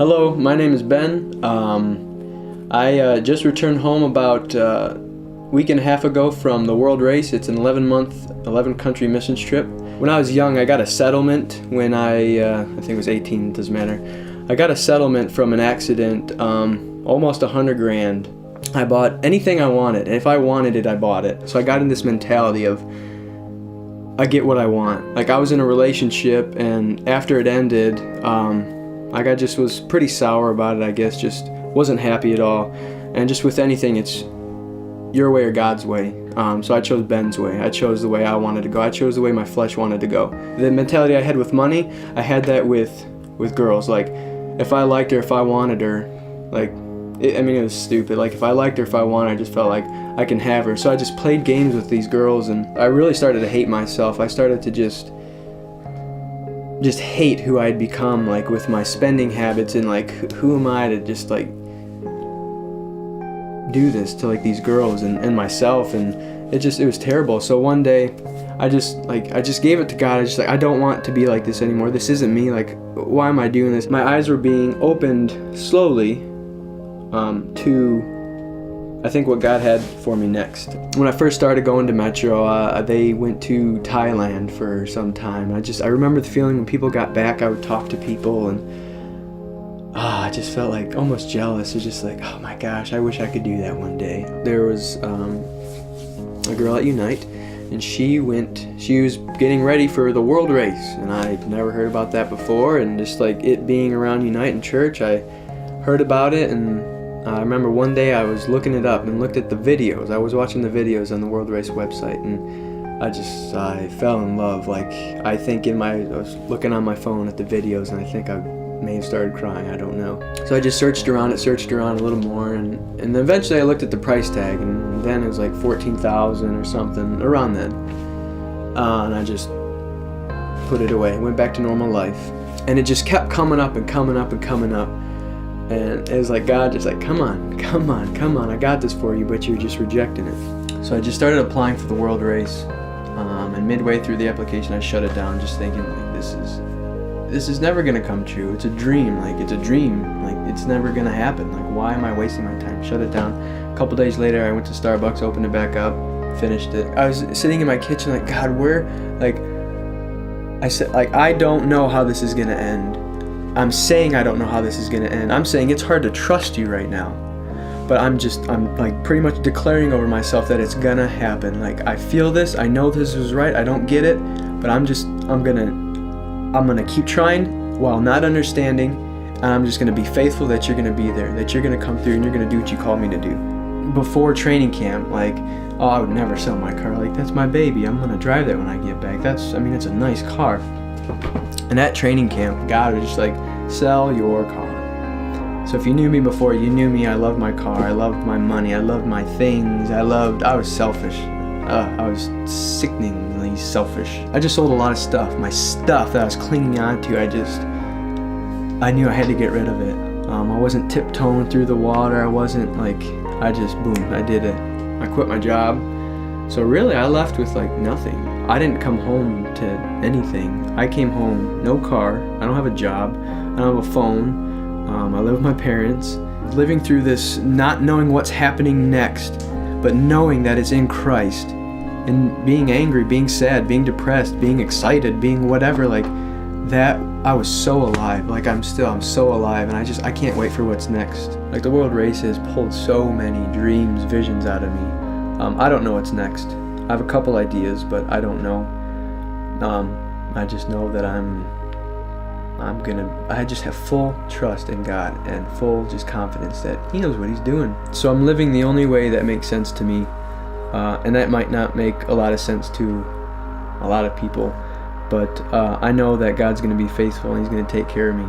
Hello, my name is Ben. I just returned home about a week and a half ago from the World Race. It's an 11-month, 11-country missions trip. When I was young, I got a settlement when I think it was 18, doesn't matter. I got a settlement from an accident, almost $100,000. I bought anything I wanted, and if I wanted it, I bought it. So I got in this mentality of, I get what I want. Like, I was in a relationship, and after it ended, I just was pretty sour about it, I guess, just wasn't happy at all. And just with anything, it's your way or God's way. So I chose Ben's way. I chose the way I wanted to go. I chose the way my flesh wanted to go. The mentality I had with money, I had that with girls. Like, if I liked her, if I wanted her, like, it was stupid. Like, if I liked her, if I wanted her, I just felt like I can have her. So I just played games with these girls, and I really started to hate myself. I started to just hate who I'd become, like, with my spending habits, and like, who am I to just like do this to like these girls and myself, and it was terrible. So one day I just gave it to God. I just like, I don't want to be like this anymore. This isn't me. Like, why am I doing this? My eyes were being opened slowly to, I think, what God had for me next. When I first started going to Metro, they went to Thailand for some time. I remember the feeling when people got back, I would talk to people, and I just felt like almost jealous. It was just like, oh my gosh, I wish I could do that one day. There was a girl at Unite, and she was getting ready for the World Race, and I'd never heard about that before, and just like it being around Unite in church, I heard about it, and I remember one day I was looking it up and looked at the videos. I was watching the videos on the World Race website, and I fell in love. Like, I think I was looking on my phone at the videos, and I think I may have started crying, I don't know. So I just searched around a little more, and then eventually I looked at the price tag, and then it was like $14,000 or something, around then. And I just put it away, went back to normal life. And it just kept coming up and coming up and coming up. And it was like God just like, come on, I got this for you, but you're just rejecting it. So I just started applying for the World Race, and midway through the application I shut it down, just thinking like, this is never gonna come true. It's a dream, like it's never gonna happen. Like, why am I wasting my time? Shut it down. A couple days later, I went to Starbucks, opened it back up, finished it. I was sitting in my kitchen like, God, I said, like, I don't know how this is gonna end. I'm saying I don't know how this is going to end. I'm saying it's hard to trust you right now. But I'm like pretty much declaring over myself that it's going to happen. Like, I feel this. I know this is right. I don't get it. But I'm going to keep trying while not understanding. And I'm just going to be faithful that you're going to be there. That you're going to come through and you're going to do what you called me to do. Before training camp, like, oh, I would never sell my car. Like, that's my baby. I'm going to drive that when I get back. It's a nice car. And at training camp, God was just like, sell your car. So if you knew me before, you knew me. I loved my car. I loved my money. I loved my things. I was selfish. I was sickeningly selfish. I just sold a lot of stuff. My stuff that I was clinging on to, I knew I had to get rid of it. I wasn't tiptoeing through the water. I wasn't like, I did it. I quit my job. So really, I left with like nothing. I didn't come home to anything. I came home, no car, I don't have a job, I don't have a phone, I live with my parents. Living through this, not knowing what's happening next, but knowing that it's in Christ. And being angry, being sad, being depressed, being excited, being whatever, like that, I was so alive. Like, I'm so alive, and I can't wait for what's next. Like, the World Race has pulled so many dreams, visions out of me. I don't know what's next. I have a couple ideas, but I don't know. I just know that I just have full trust in God and full just confidence that He knows what He's doing. So I'm living the only way that makes sense to me, and that might not make a lot of sense to a lot of people, but I know that God's going to be faithful and He's going to take care of me.